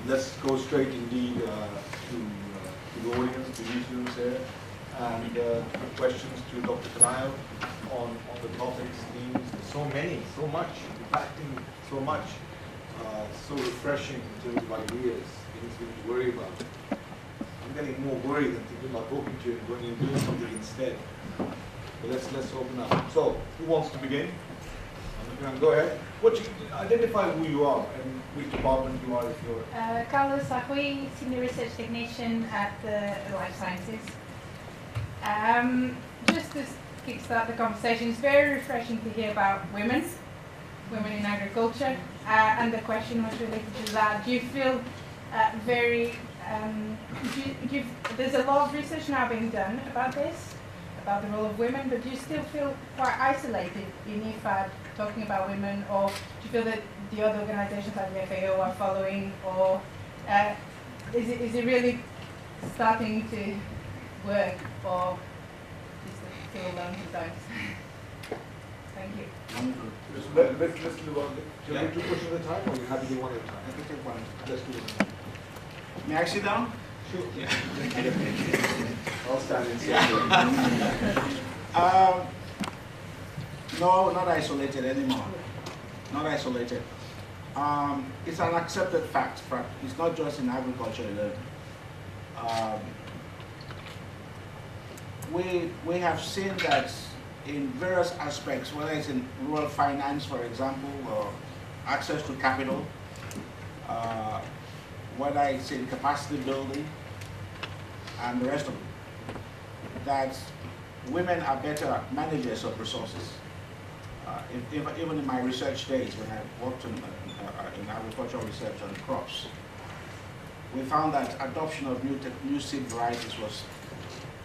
Let's go straight indeed to the audience, to you students here, and questions to Dr. Kanayo on the topics, themes. There's so many, so much, impacting so much, so refreshing in terms of ideas, things to worry about. I'm getting more worried than thinking about talking to you and going and doing something instead. But let's open up. So, who wants to begin? Go ahead. Identify who you are and which department you are if you're... Carlos Ahui, Senior Research Technician at the Life Sciences. Just to kickstart the conversation, it's very refreshing to hear about women in agriculture, and the question was related to that. Do you feel there's a lot of research now being done about this, about the role of women, but do you still feel quite isolated in IFAD talking about women, or do you feel that the other organizations like the FAO are following, or is it really starting to work, or is it still alone sometimes? Thank you. Let's move on. Do you want to do 2 questions at a time, or are you happy to do one at a time? I can take one. Let's do it. May I sit down? Sure. Yeah. I'll stand inside. No, not isolated anymore. Not isolated. It's an accepted fact. It's not just in agriculture alone. We have seen that in various aspects, whether it's in rural finance, for example, or access to capital, whether it's in capacity building, and the rest of it, that women are better managers of resources. Even in my research days, when I worked in agricultural research on crops, we found that adoption of new seed varieties was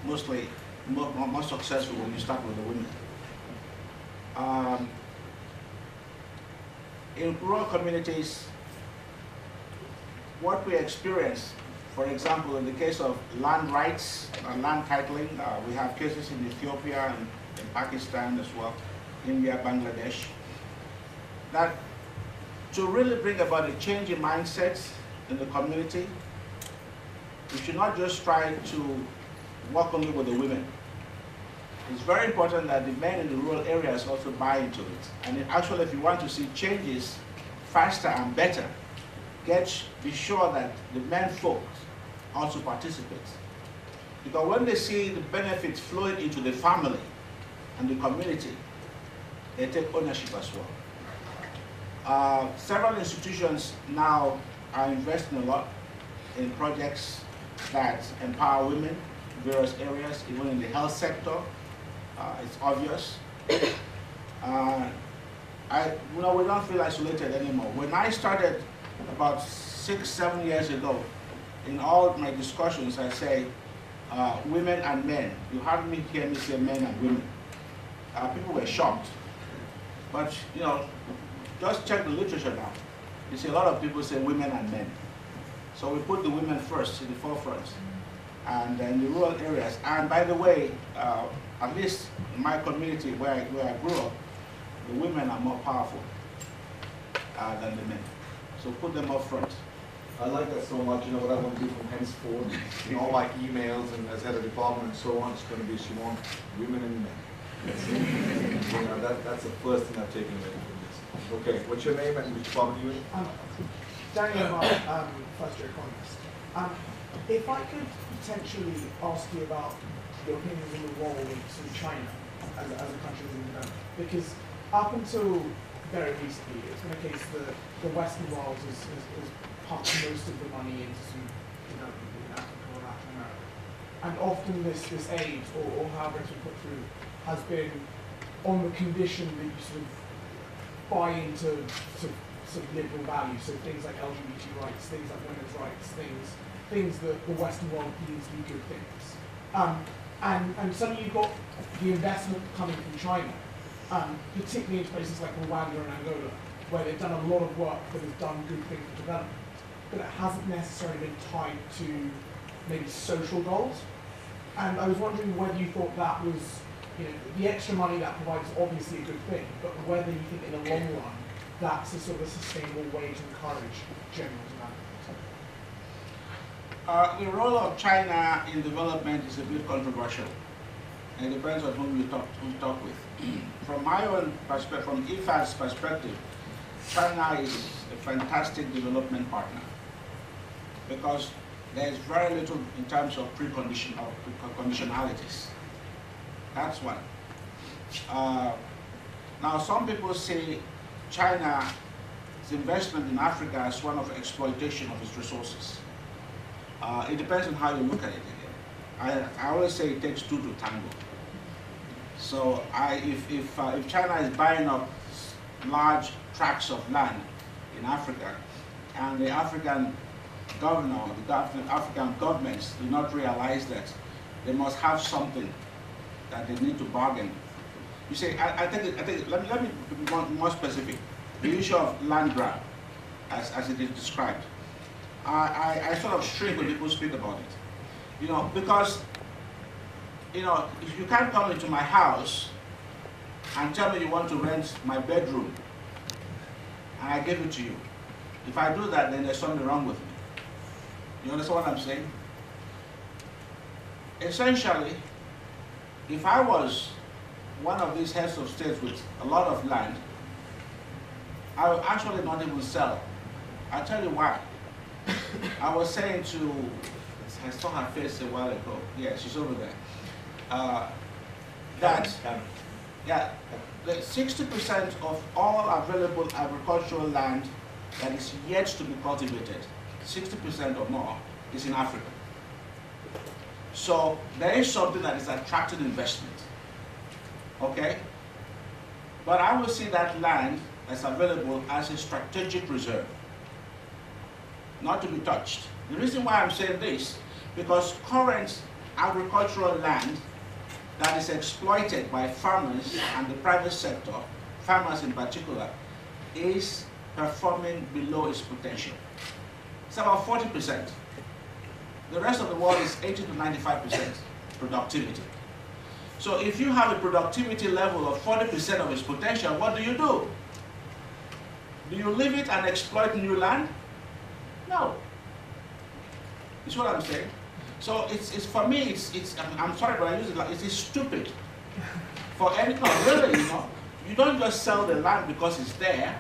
mostly more successful when you start with the women. In rural communities, what we experience, for example, in the case of land rights and land titling, we have cases in Ethiopia and in Pakistan as well, India, Bangladesh, that to really bring about a change in mindsets in the community, we should not just try to work only with the women. It's very important that the men in the rural areas also buy into it. And actually, if you want to see changes faster and better, be sure that the men folk also participate. Because when they see the benefits flowing into the family and the community, they take ownership as well. Several institutions now are investing a lot in projects that empower women in various areas, even in the health sector. It's obvious. We don't feel isolated anymore. When I started about 6-7 years ago, in all my discussions, I say women and men. You hardly hear me say men and women. People were shocked. But, just check the literature now. You see a lot of people say women and men. So we put the women first, in the forefront, and in the rural areas. And by the way, at least in my community where I grew up, the women are more powerful than the men. So put them up front. I like that so much. What I want to do from henceforth, in all my emails and as head of department and so on, it's going to be Shimon, women and men. That's the first thing I've taken away from this. Okay, what's your name and which department are you in? Daniel, first year economist. If I could potentially ask you about your opinions on the role of China as a country in development, because up until very recently, it's been a case that the Western world has pumped most of the money into some development in Africa or Latin America, and often this aid or however it's been put through has been on the condition that you sort of buy into sort of liberal values, so things like LGBT rights, things like women's rights, things that the Western world deems to be good things. And suddenly you've got the investment coming from China, particularly into places like Rwanda and Angola, where they've done a lot of work that has done good things for development, but it hasn't necessarily been tied to maybe social goals. And I was wondering whether you thought that was, the extra money that provides is obviously a good thing, but whether you think in the long run that's a sort of a sustainable way to encourage general development. The role of China in development is a bit controversial. It depends on whom you talk with. From my own perspective, from IFAD's perspective, China is a fantastic development partner because there is very little in terms of conditionalities. That's one. Now, some people say China's investment in Africa is one of exploitation of its resources. It depends on how you look at it again. I always say it takes two to tango. So if China is buying up large tracts of land in Africa, and the African governor, the African governments do not realize that they must have something that they need to bargain. You say, I think let me be more specific. The issue of land grab, as it is described. I sort of shrink when people speak about it. Because, if you can't come into my house and tell me you want to rent my bedroom, and I give it to you. If I do that, then there's something wrong with me. You understand what I'm saying? Essentially, if I was one of these heads of states with a lot of land, I would actually not even sell. I'll tell you why. I was saying to, I saw her face a while ago. Yeah, she's over there. That 60% of all available agricultural land that is yet to be cultivated, 60% or more, is in Africa. So there is something that is attracting investment. Okay? But I will see that land that's available as a strategic reserve, not to be touched. The reason why I'm saying this, because current agricultural land that is exploited by farmers and the private sector, farmers in particular, is performing below its potential. It's about 40%. The rest of the world is 80 to 95% productivity. So if you have a productivity level of 40% of its potential, what do? Do you leave it and exploit new land? No. That's what I'm saying. So it's for me, I'm sorry, but I use it like it's stupid. For any, no, really, you don't just sell the land because it's there.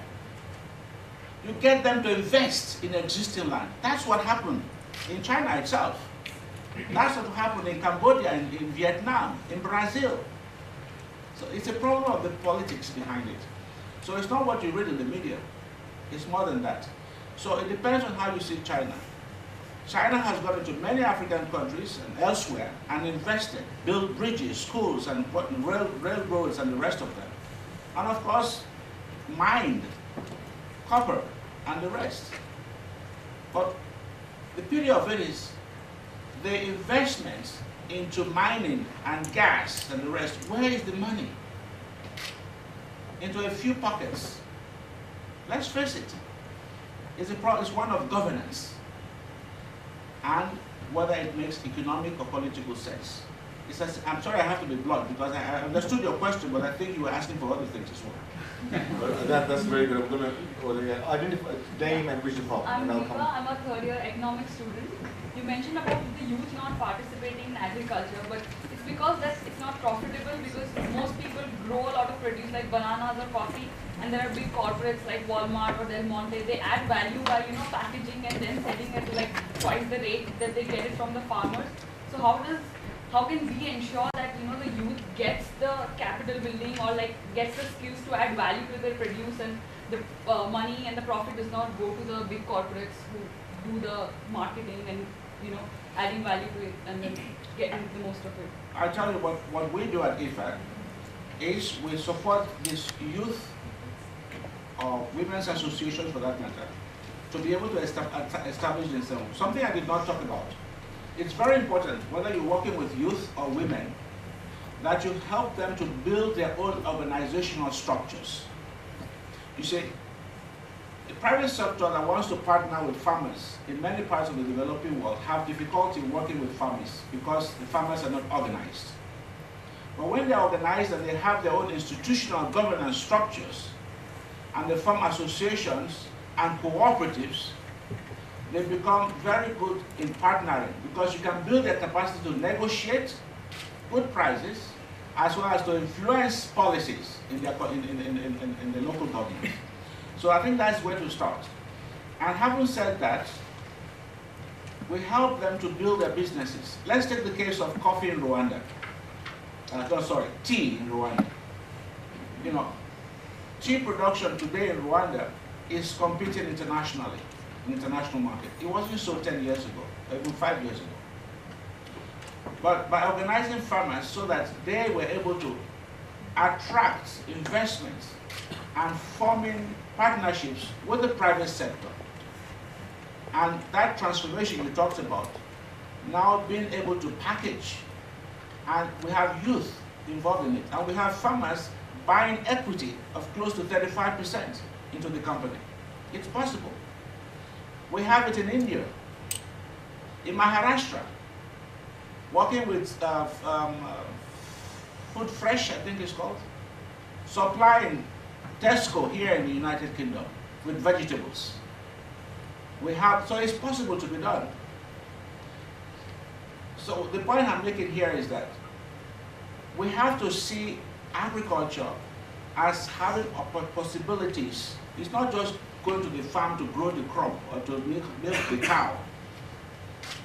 You get them to invest in existing land. That's what happened in China itself. That's what happened in Cambodia, in Vietnam, in Brazil. So it's a problem of the politics behind it. So it's not what you read in the media. It's more than that. So it depends on how you see China. China has gone into many African countries and elsewhere and invested, built bridges, schools, and railroads and the rest of them. And of course, mined copper and the rest. But the pity of it is the investments into mining and gas and the rest, where is the money? Into a few pockets. Let's face it. It's one of governance and whether it makes economic or political sense. I'm sorry I have to be blunt because I understood your question, but I think you were asking for other things as well. That's very good. I'm going to identify name and which department. I'm Deepa. I'm a third-year economics student. You mentioned about the youth not participating in agriculture, but it's because it's not profitable because most people grow a lot of produce like bananas or coffee, and there are big corporates like Walmart or Del Monte. They add value by packaging and then selling it to like twice the rate that they get it from the farmers. So how can we ensure that the youth gets the capital building or gets the skills to add value to their produce, and the money and the profit does not go to the big corporates who do the marketing and adding value to it and then getting the most of it? I'll tell you what we do at IFAD is we support this youth or women's associations for that matter to be able to establish themselves. Something I did not talk about. It's very important, whether you're working with youth or women, that you help them to build their own organizational structures. You see, the private sector that wants to partner with farmers in many parts of the developing world have difficulty working with farmers because the farmers are not organized. But when they're organized and they have their own institutional governance structures, and they form associations and cooperatives, they become very good in partnering because you can build their capacity to negotiate good prices as well as to influence policies in the local government. So I think that's where to start. And having said that, we help them to build their businesses. Let's take the case of coffee in Rwanda. Tea in Rwanda. You know, tea production today in Rwanda is competing internationally, in the international market. It wasn't so 10 years ago, even 5 years ago. But by organizing farmers so that they were able to attract investments and forming partnerships with the private sector, and that transformation you talked about, now being able to package, and we have youth involved in it, and we have farmers buying equity of close to 35% into the company. It's possible. We have it in India, in Maharashtra, working with Food Fresh, I think it's called, supplying Tesco here in the United Kingdom with vegetables. We have, so it's possible to be done. So the point I'm making here is that we have to see agriculture as having possibilities. It's not just going to the farm to grow the crop or to milk the cow.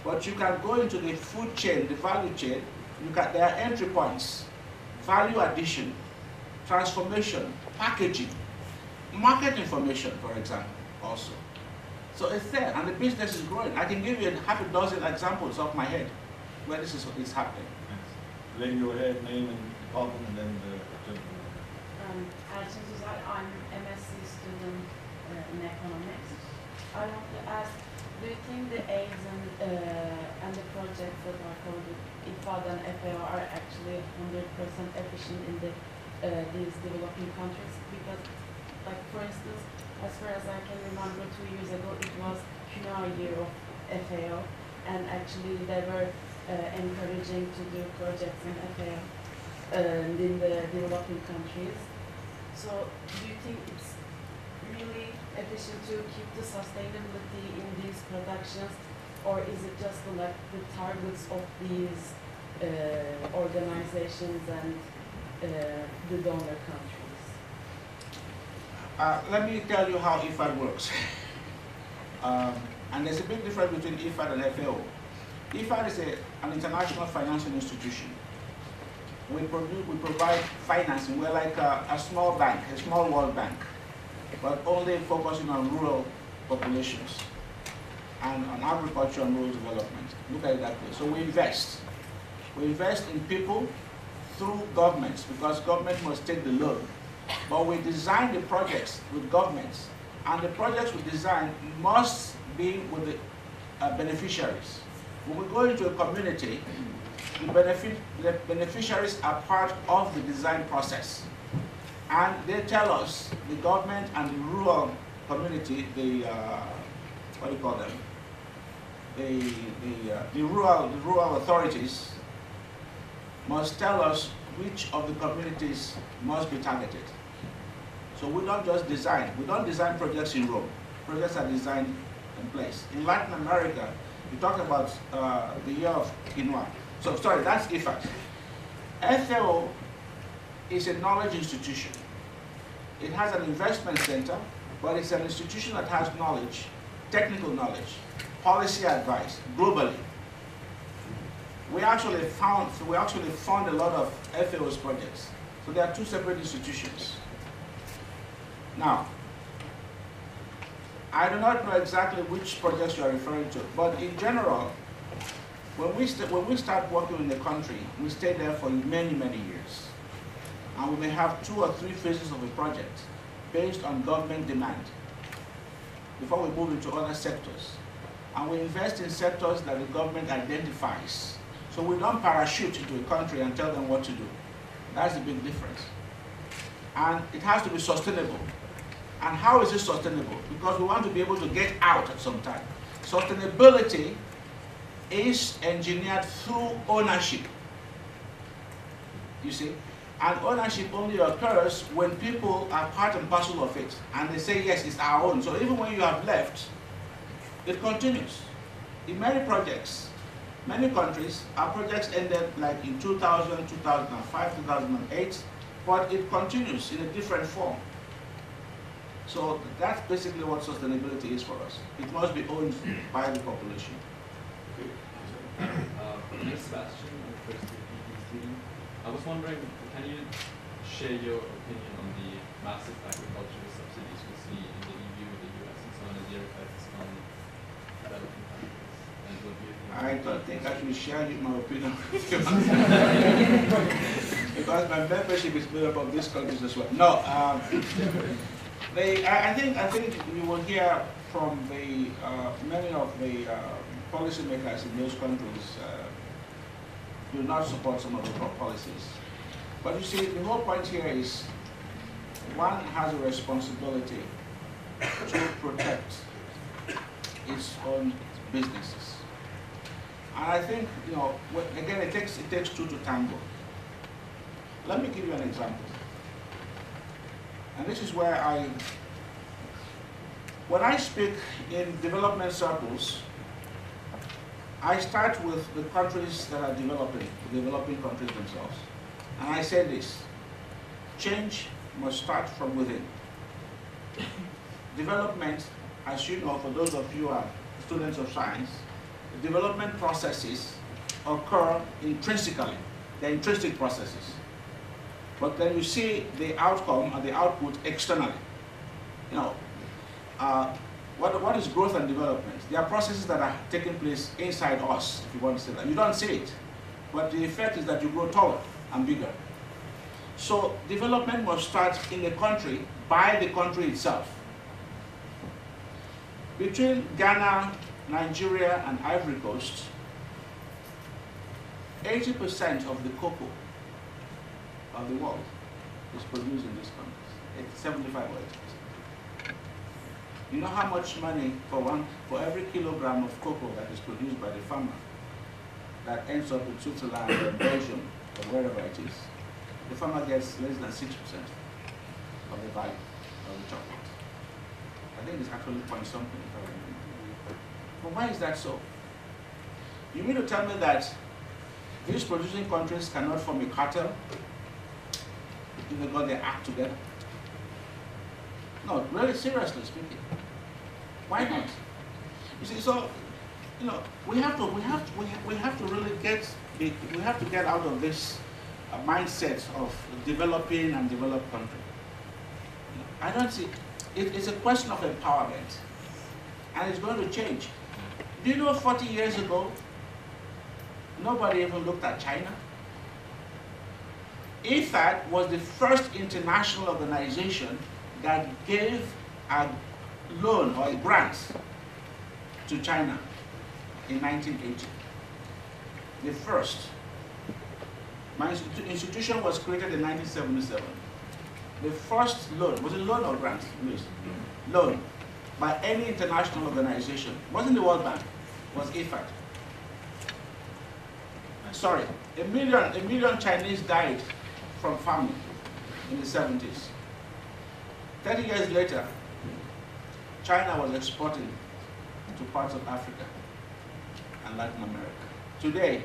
But you can go into the food chain, the value chain, there are entry points, value addition, transformation, packaging, market information, for example, also. So it's there, and the business is growing. I can give you half a dozen examples off my head where this is happening. Lady, go ahead, name and department, and then the gentleman. I'm MSc student in economics. I want to ask, do you think the aids and the projects that are called IFAD and FAO are actually 100% efficient in these developing countries? Because, like, for instance, as far as I can remember, 2 years ago, it was Kanayo year of FAO, and actually they were encouraging to do projects in FAO in the developing countries. So do you think it's really efficient to keep the sustainability in these productions, or is it just like the targets of these organizations and the donor countries? Let me tell you how IFAD works. And there's a big difference between IFAD and FAO. IFAD is an international financial institution. We provide financing. We're like a small bank, a small world bank, but only focusing on rural populations and on agriculture and rural development. Look at it that way. So we invest. We invest in people through governments, because government must take the load. But we design the projects with governments, and the projects we design must be with the beneficiaries. When we go into a community, the beneficiaries are part of the design process. And they tell us, the government and the rural community, what do you call them? The rural authorities must tell us which of the communities must be targeted. So we don't just design. We don't design projects in Rome. Projects are designed in place. In Latin America, we talk about the year of quinoa. So sorry, that's IFAD. FAO is a knowledge institution. It has an investment center, but it's an institution that has knowledge, technical knowledge, policy advice globally. We actually fund a lot of FAO's projects. So there are two separate institutions. Now, I do not know exactly which projects you are referring to, but in general, when we start working in the country, we stay there for many, many years. And we may have 2 or 3 phases of a project based on government demand before we move into other sectors. And we invest in sectors that the government identifies. So we don't parachute into a country and tell them what to do. That's the big difference. And it has to be sustainable. And how is it sustainable? Because we want to be able to get out at some time. Sustainability is engineered through ownership. You see? And ownership only occurs when people are part and parcel of it. And they say, yes, it's our own. So even when you have left, it continues. In many projects, many countries, our projects ended like in 2000, 2005, 2008, but it continues in a different form. So that's basically what sustainability is for us. It must be owned by the population. Yes, Sebastian, first student. I was wondering, can you share your opinion on the massive agricultural subsidies we see in the EU, the US, and so on, and their effects on developing countries? And what do you think? I don't think I should share my opinion with you. Because my membership is made up of these countries as well. No, I think you will hear from the many of the policymakers in those countries do not support some of the policies. But you see, the whole point here is one has a responsibility to protect its own businesses. And I think, you know, again, it takes two to tango. Let me give you an example. And this is where when I speak in development circles, I start with the countries that are developing, the developing countries themselves. And I say this: change must start from within. Development, as you know, for those of you who are students of science, the development processes occur intrinsically. They're intrinsic processes. But then you see the outcome and the output externally. You know, what is growth and development? They are processes that are taking place inside us, if you want to say that. You don't see it, but the effect is that you grow taller and bigger. So development must start in the country, by the country itself. Between Ghana, Nigeria, and Ivory Coast, 80% of the cocoa of the world is produced in these countries. It's 75 or 80%. You know how much money for every kilogram of cocoa that is produced by the farmer that ends up in Switzerland or Belgium or wherever it is, the farmer gets less than 6% of the value of the chocolate. I think it's actually point something, if I remember. But why is that so? You mean to tell me that these producing countries cannot form a cartel if they got their act together? No, really seriously speaking. Why not? You see, so you know, we have to really get out of this mindset of developing and developed country. I don't see. It's a question of empowerment, and it's going to change. Do you know 40 years ago, nobody even looked at China? IFAD was the first international organization that gave a loan or a grant to China in 1980. The first. My institution was created in 1977. The first loan, was it loan or grant? Loan by any international organization. It wasn't the World Bank, it was IFAD. Sorry, a million Chinese died from famine in the 70s. 30 years later, China was exporting to parts of Africa and Latin America. Today,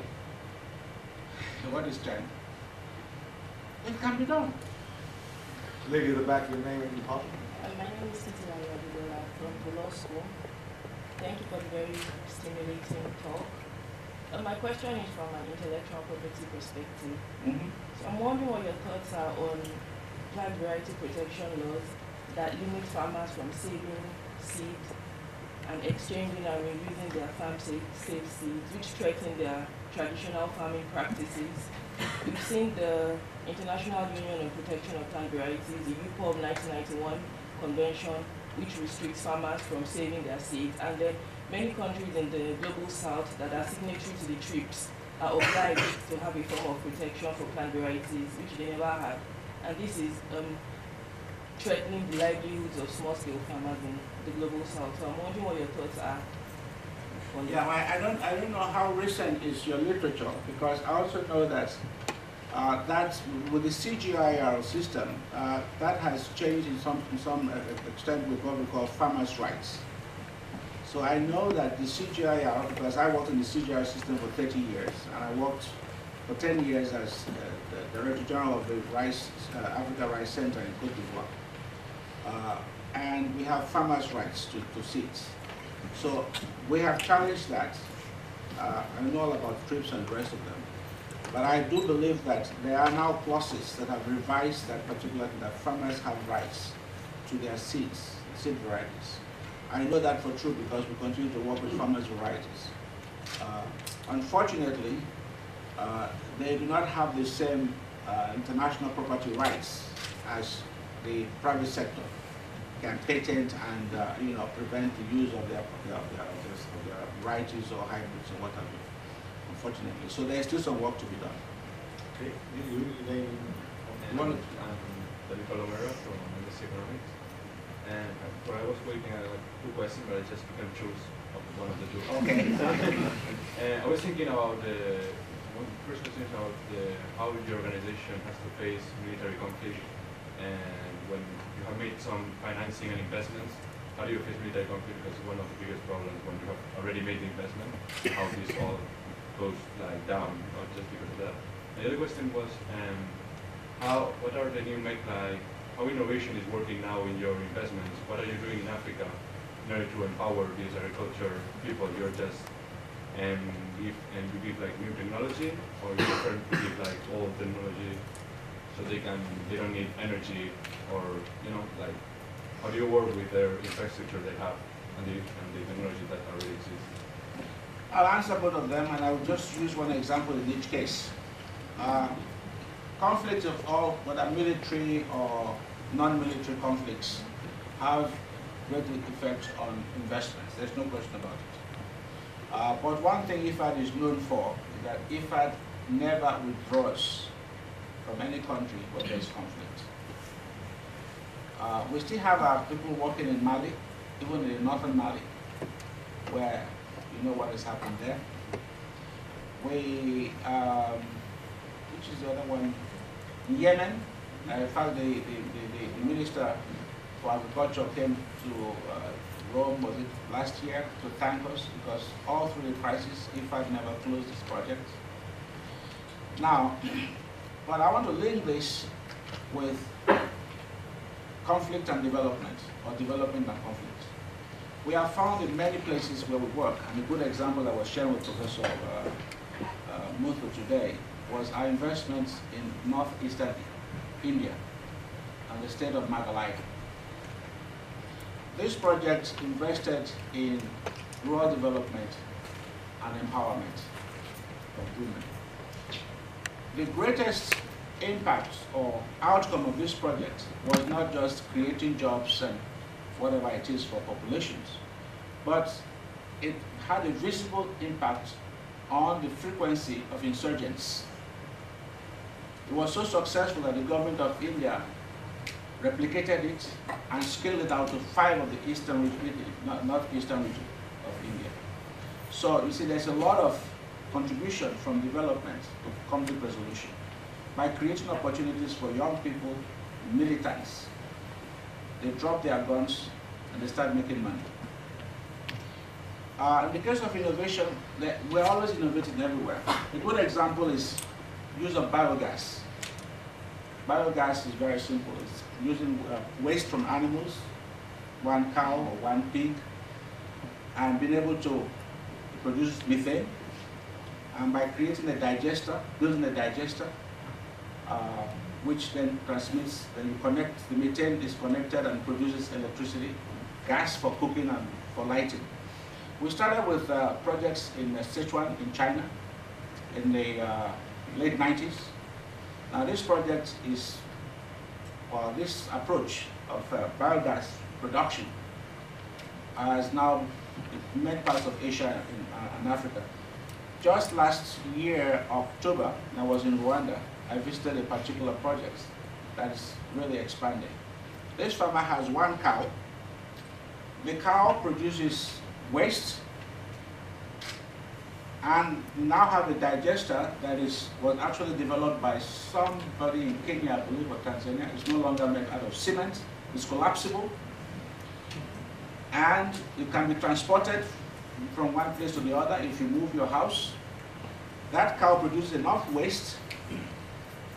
what is China? It can be done. Lady at the back, your name and your partner. My name is Kanayo from the law school. Thank you for the very stimulating talk. My question is from an intellectual property perspective. So I'm wondering what your thoughts are on plant variety protection laws that limit farmers from saving seeds and exchanging and reusing their farm safe seeds, which threaten their traditional farming practices. We've seen the International Union on Protection of Plant Varieties, the UPOV 1991 Convention, which restricts farmers from saving their seeds, and then many countries in the global south that are signatory to the TRIPS are obliged to have a form of protection for plant varieties, which they never had. And this is threatening the livelihoods of small-scale farmers in the global south. So I'm wondering what your thoughts are. Yeah, I don't know how recent is your literature, because I also know that that with the CGIR system, that has changed in some extent with what we call farmers' rights. So I know that the CGIR, because I worked in the CGIR system for 30 years, and I worked for 10 years as the Director General of the Africa Rice Center in Cote d'Ivoire. And we have farmers' rights to seeds. So we have challenged that. I know all about TRIPS and the rest of them. But I do believe that there are now clauses that have revised that particular thing, that farmers have rights to their seeds, seed varieties. I know that for true because we continue to work with farmers' varieties. Unfortunately, they do not have the same international property rights as the private sector can patent and prevent the use of their varieties or hybrids or what have you. Unfortunately, so there is still some work to be done. Okay, you name I'm David Palomero from MSc Economics. And what I was waiting, I had 2 questions, but I just can choose one of the 2. Okay. I was thinking about first question is about how your organization has to face military conflict, and when you have made some financing and investments, how do you face military conflict? Because one of the biggest problems when you have already made the investment, how this all goes down, not just because of that. The other question was, what are the new how innovation is working now in your investments? What are you doing in Africa in order to empower these agriculture people? You're just you give new technology, or you prefer to give old technology so they don't need energy, or how do you work with their infrastructure they have and the technology that already exists? I'll answer both of them, and I will just use one example in each case. Conflicts of all, whether military or non-military conflicts, have great effect on investments. There's no question about it. But one thing IFAD is known for is that IFAD never withdraws from any country where there's conflict. We still have our people working in Mali, even in northern Mali, where you know what has happened there. We, which is the other one? In Yemen, in fact, the Minister for Agriculture came to Rome, was it last year, to thank us because all through the crisis, IFAD never closed this project. Now, but I want to link this with conflict and development, or development and conflict. We have found in many places where we work, and a good example I was sharing with Professor Muthu today was our investments in northeastern India and the state of Meghalaya. This project invested in rural development and empowerment of women. The greatest impact or outcome of this project was not just creating jobs and whatever it is for populations, but it had a visible impact on the frequency of insurgents. It was so successful that the government of India replicated it and scaled it out to 5 of the eastern region, northeastern region of India. So you see, there's a lot of contribution from development to conflict resolution by creating opportunities for young people, militants. They drop their guns and they start making money. In the case of innovation, we're always innovating everywhere. A good example is use of biogas. Biogas is very simple. It's using waste from animals, one cow or one pig, and being able to produce methane. And by creating a digester, building a digester, which then transmits, then you connect, the methane is connected and produces electricity, gas for cooking and for lighting. We started with projects in Sichuan, in China, in the late 90s. Now this project is, well, this approach of biogas production has now in many parts of Asia and Africa. Just last year, October, I was in Rwanda. I visited a particular project that is really expanding. This farmer has one cow. The cow produces waste, and we now have a digester that was actually developed by somebody in Kenya, I believe, or Tanzania. It's no longer made out of cement. It's collapsible. and it can be transported from one place to the other if you move your house. That cow produces enough waste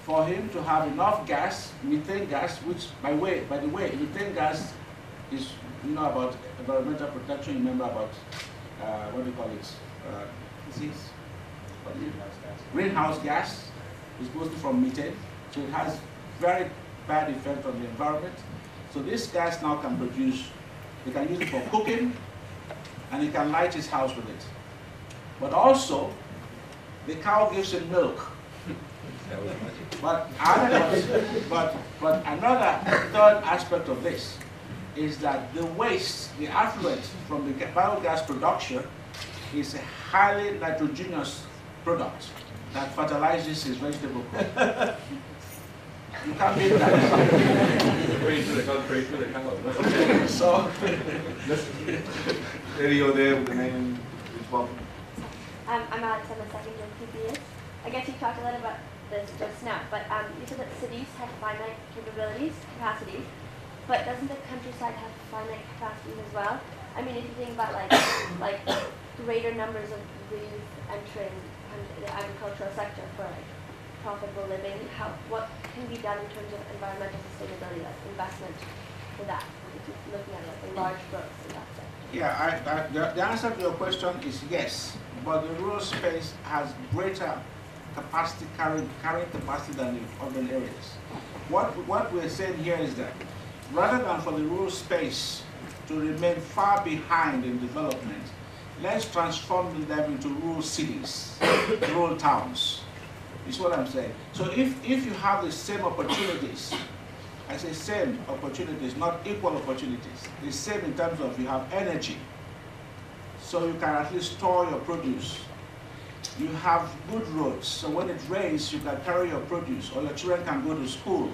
for him to have enough gas, methane gas, which by the way, methane gas is, you know about environmental protection, you remember about, what do you call it, disease? Greenhouse gas is mostly from methane, so it has very bad effect on the environment. So this gas now can produce, he can use it for cooking, and he can light his house with it. But also, the cow gives him milk. But another third aspect of this is that the waste, the effluent from the biogas production is a highly nitrogenous product that fertilizes his vegetable crop. You can't beat that. Pray to the cow. So, Lady over there with the name, which one? I'm Alex, I'm a second year PPS. I guess you talked a lot about this just now, but you said that cities have finite capacities, but doesn't the countryside have finite capacities as well? I mean, if you think about like greater numbers of youth entering the agricultural sector for like profitable living, what can be done in terms of environmental sustainability, like investment for that? Looking at like a large growth in that sector. yeah, the answer to your question is yes, but the rural space has greater capacity, carrying capacity than the urban areas. What we're saying here is that rather than for the rural space to remain far behind in development, let's transform them into rural cities, rural towns. Is what I'm saying. So if you have the same opportunities, I say same opportunities, not equal opportunities, the same in terms of you have energy, so you can at least store your produce. You have good roads, so when it rains, you can carry your produce, or your children can go to school.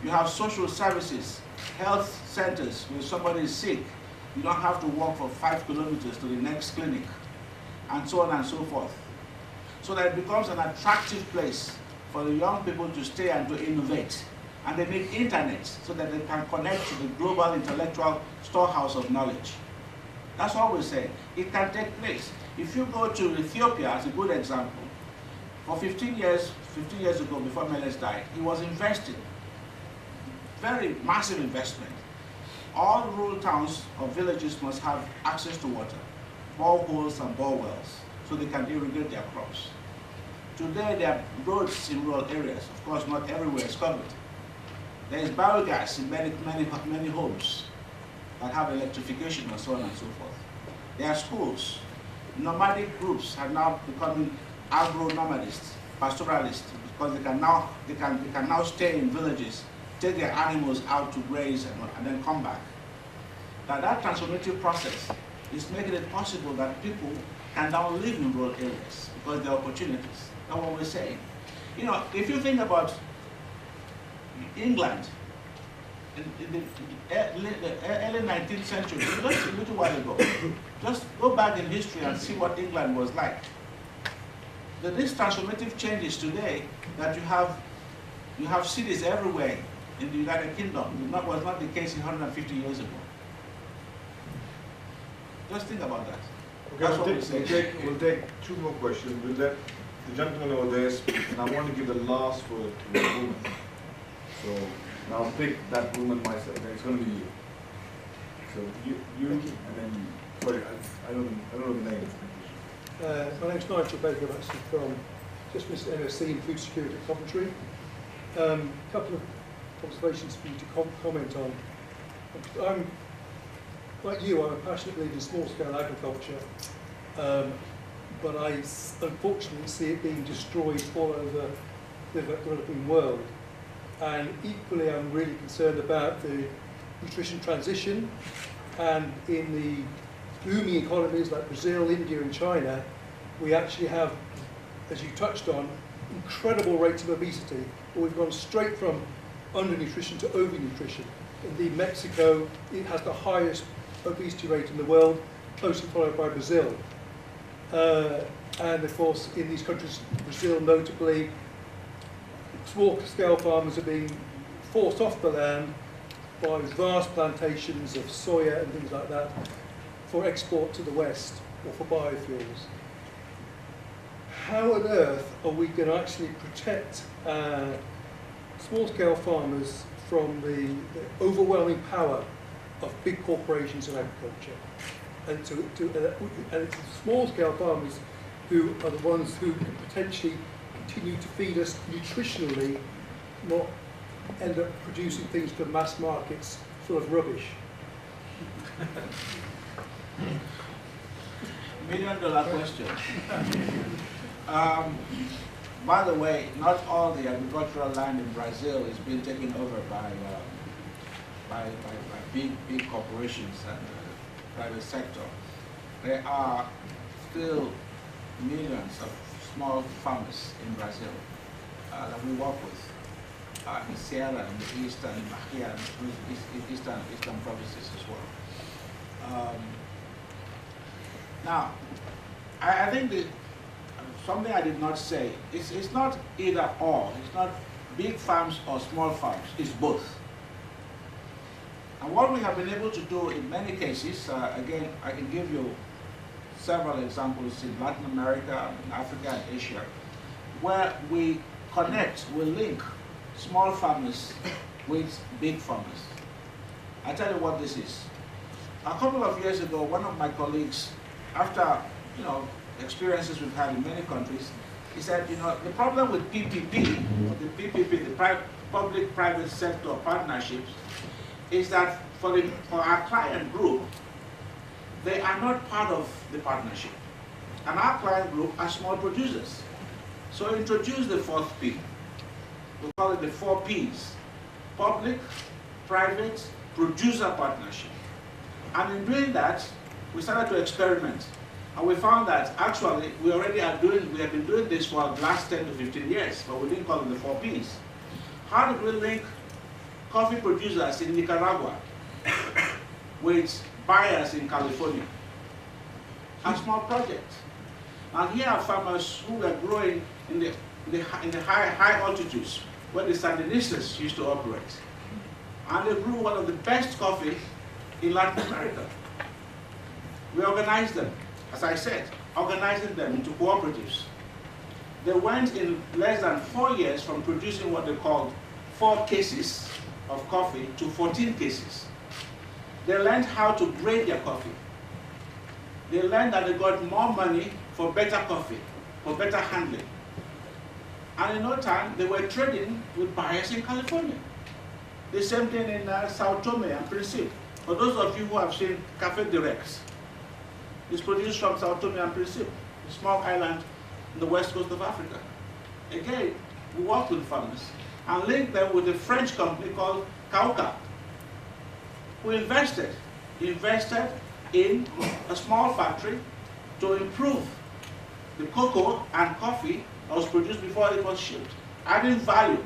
You have social services, health centers, when somebody is sick, you don't have to walk for 5 kilometers to the next clinic, and so on and so forth. So that it becomes an attractive place for the young people to stay and to innovate. And they need internet so that they can connect to the global intellectual storehouse of knowledge. That's all we're saying. It can take place. If you go to Ethiopia as a good example, for 15 years ago before Meles died, he was investing, very massive investment. All rural towns or villages must have access to water, boreholes and bore wells, so they can irrigate their crops. Today there are roads in rural areas. Of course, not everywhere is covered. There is biogas in many homes that have electrification and so on and so forth. There are schools. Nomadic groups are now becoming agro-nomadists, pastoralists, because they can now stay in villages, take their animals out to graze and then come back. Now that transformative process is making it possible that people can now live in rural areas because there are opportunities. That's what we're saying. You know, if you think about England, in the early 19th century, just a little while ago, just go back in history and see what England was like. These transformative changes today, that you have cities everywhere in the United Kingdom, was not the case 150 years ago. Just think about that. Okay, we'll take 2 more questions. We'll let the gentleman over there speak, and I want to give the last word to the woman. So, and I'll pick that woman myself. It's going to be you. So you, and then you. Sorry, I don't know the name. My name's Nigel Baker, I'm actually from just missed MSc in Food Security at Coventry. A couple of observations for you to comment on. I'm, like you, I'm a passionate believer in small-scale agriculture, but I unfortunately see it being destroyed all over the developing world. And equally, I'm really concerned about the nutrition transition, and in the booming economies like Brazil, India and China, we actually have, as you touched on, incredible rates of obesity, but we've gone straight from undernutrition to overnutrition. Indeed, Mexico, it has the highest obesity rate in the world, closely followed by Brazil. And of course, in these countries, Brazil notably, small-scale farmers are being forced off the land, by vast plantations of soya and things like that for export to the West or for biofuels. How on earth are we going to actually protect small-scale farmers from the overwhelming power of big corporations in agriculture? And it's small-scale farmers who are the ones who can potentially continue to feed us nutritionally, not end up producing things for mass markets full of rubbish. $1 million question. By the way, not all the agricultural land in Brazil is being taken over by big corporations and private sector. There are still millions of small farmers in Brazil that we work with in Sierra, in the eastern, in Bahia, and eastern provinces as well. Now, I think that something I did not say, it's not either or, it's not big farms or small farms, it's both. And what we have been able to do in many cases, again, I can give you several examples in Latin America, in Africa and Asia, where we connect, we link small farmers with big farmers. I'll tell you what this is. A couple of years ago, one of my colleagues, after experiences we've had in many countries, he said, the problem with PPP, the public-private sector partnerships, is that for our client group, they are not part of the partnership. And our client group are small producers. So introduce the fourth P. We call it the 4 Ps. Public, private, producer partnership. And in doing that, we started to experiment. And we found that actually we have been doing this for the last 10 to 15 years, but we didn't call it the 4 Ps. How did we link coffee producers in Nicaragua with buyers in California? A small project. And here are farmers who were growing in the high altitudes where the Sandinistas used to operate. And they grew one of the best coffee in Latin America. We organized them, as I said, organizing them into cooperatives. They went in less than 4 years from producing what they called 4 cases of coffee to 14 cases. They learned how to grade their coffee. They learned that they got more money for better coffee, for better handling. And in no time, they were trading with buyers in California. The same thing in Sao Tome and Principe. For those of you who have seen Café Direct, it's produced from Sao Tome and Principe, a small island in the west coast of Africa. Again, we worked with farmers and linked them with a French company called Cauca, who invested in a small factory to improve the cocoa and coffee that was produced before it was shipped, adding value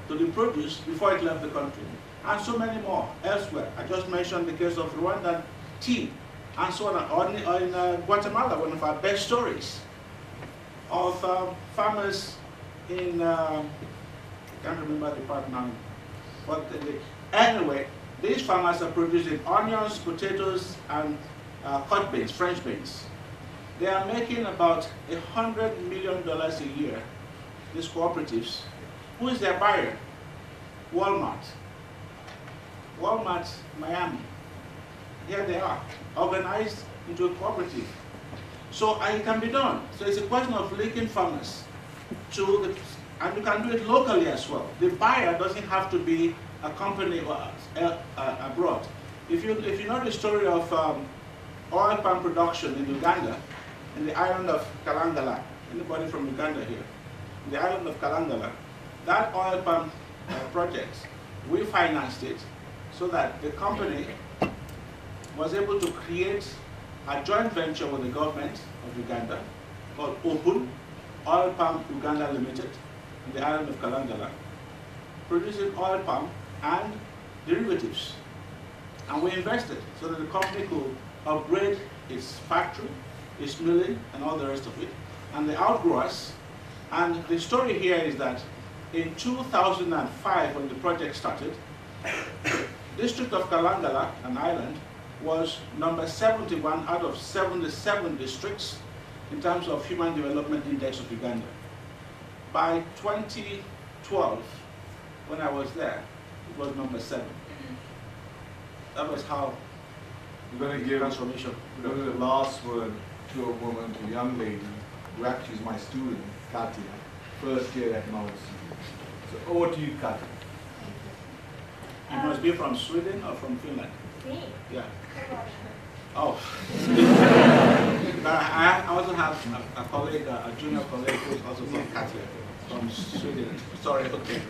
to the produce before it left the country, and so many more elsewhere. I just mentioned the case of Rwandan tea, and so on. Or in Guatemala, one of our best stories of farmers in, I can't remember the part now, but anyway, these farmers are producing onions, potatoes, and cut beans, French beans. They are making about $100 million a year, these cooperatives. Who is their buyer? Walmart. Walmart, Miami. Here they are, organized into a cooperative. So it can be done. So it's a question of linking farmers to the, and you can do it locally as well. The buyer doesn't have to be a company abroad. If you know the story of oil palm production in Uganda, in the island of Kalangala, anybody from Uganda here? In the island of Kalangala, that oil palm project, we financed it so that the company was able to create a joint venture with the government of Uganda called Open, Oil Palm Uganda Limited, in the island of Kalangala, producing oil palm and derivatives. And we invested so that the company could upgrade its factory, its milling, and all the rest of it. And they outgrew us. And the story here is that in 2005, when the project started, District of Kalangala, an island, was number 71 out of 77 districts in terms of Human Development Index of Uganda. By 2012, when I was there, it was number 7. That was how We're going to give transformation. the last word to a woman, to a young lady, who actually is my student, Katya, first year economics. So over to you, Katya. You must be from Sweden or from Finland? Me? Yeah. From Russia. Oh. I also have a colleague, a junior colleague who's also from Katya, from Sweden. Sorry, okay.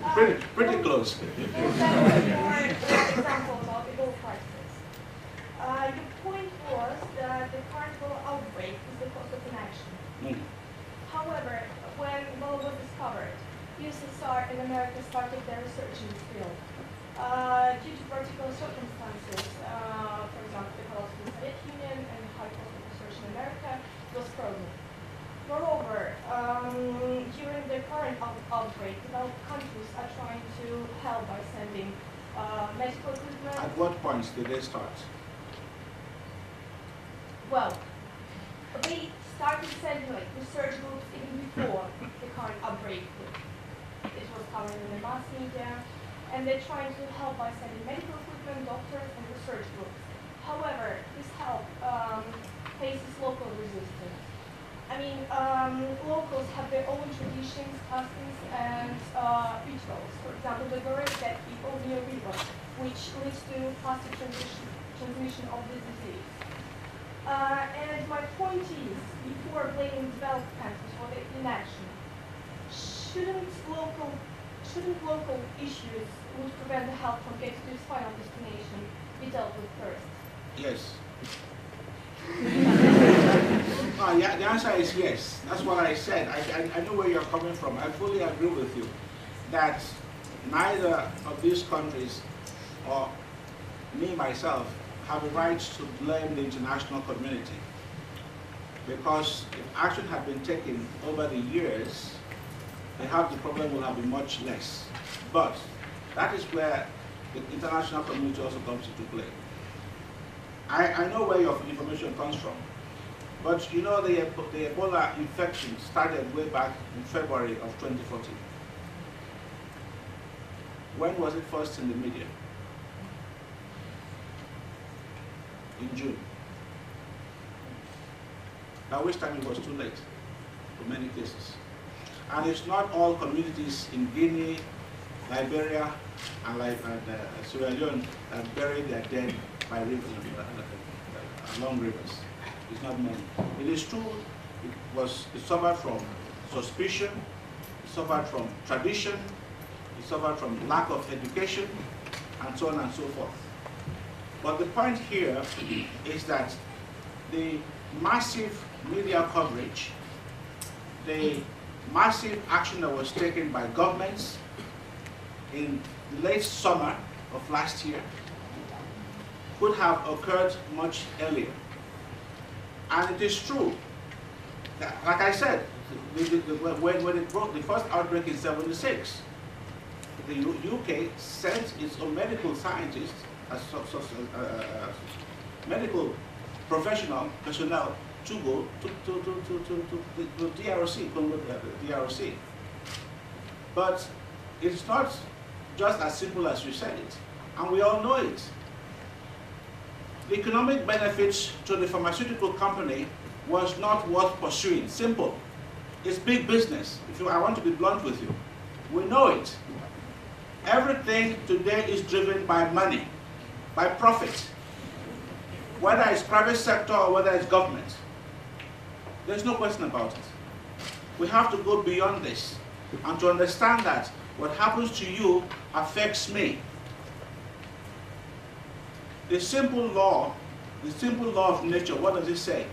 Pretty close. More examples of the gold crisis. The point was that the carnival outbreak is the cause of inaction. However, when Ebola was discovered, USSR and America started their research in this field. Due to particular circumstances, for example, the collapse of the Soviet Union and the high cost of research in America, was frozen. Moreover, during the current outbreak, developed countries are trying to help by sending medical equipment. At what points did they start? Well, they started sending like research groups even before the current outbreak. It was covered in the mass media, and they're trying to help by sending medical equipment, doctors, and research groups. However, this help faces local resistance. I mean, locals have their own traditions, customs, and rituals. For example, they bury dead people near river, which leads to faster transmission of the disease. And my point is, before blaming developed countries for their inaction, shouldn't local issues which prevent the health from getting to its final destination be dealt with first? Yes. Yeah, the answer is yes. That's what I said. I know where you're coming from. I fully agree with you that neither of these countries or me, myself, have a right to blame the international community. Because if action had been taken over the years, perhaps the problem would have been much less. But that is where the international community also comes into play. I know where your information comes from. But you know the Ebola infection started way back in February of 2014. When was it first in the media? In June. By which time it was too late for many cases. And it's not all communities in Guinea, Liberia, and Sierra Leone that bury their dead by rivers, along rivers. It's not many. It is true, it suffered from suspicion, it suffered from tradition, it suffered from lack of education, and so on and so forth. But the point here is that the massive media coverage, the massive action that was taken by governments in the late summer of last year could have occurred much earlier. And it is true that, like I said, when it broke the first outbreak in '76, the UK sent its own medical scientists, medical personnel to go to DRC, But it's not just as simple as you said it, and we all know it. The economic benefits to the pharmaceutical company was not worth pursuing. Simple. It's big business. I want to be blunt with you. We know it. Everything today is driven by money, by profit. Whether it's private sector or whether it's government. There's no question about it. We have to go beyond this and to understand that what happens to you affects me. The simple law of nature, what does it say?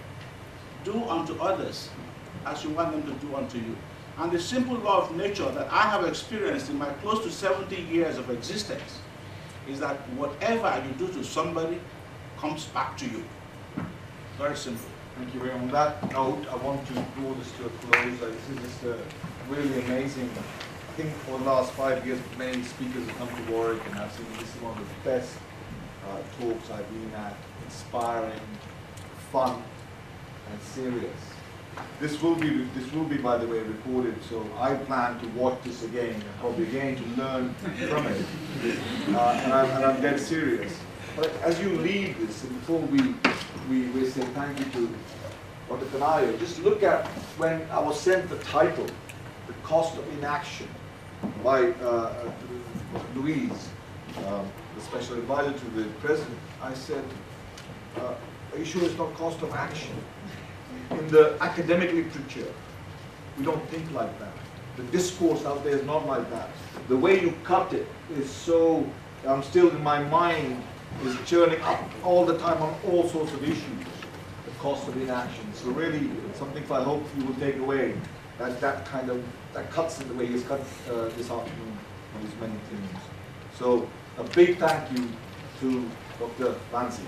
Do unto others as you want them to do unto you. And the simple law of nature that I have experienced in my close to 70 years of existence is that whatever you do to somebody comes back to you. Very simple. Thank you very much. On that note, I want to draw this to a close. This is just really amazing. I think for the last 5 years, many speakers have come to Warwick, and I've seen this is one of the best talks I've been at, inspiring, fun, and serious. This will be, by the way, recorded, so I plan to watch this again, and probably again to learn from it. And I'm dead serious. But as you leave this, and before we say thank you to Dr. Kanayo, just look at when I was sent the title, The Cost of Inaction, by Louise, the special advisor to the president. I said, are you sure it's not cost of action? In the academic literature, we don't think like that. The discourse out there is not like that. The way you cut it is so, I'm still in my mind, is churning up all the time on all sorts of issues. The cost of inaction. So really, something I hope you will take away, that cuts in the way he's cut this afternoon on these many things. So a big thank you to Dr. Nwanze.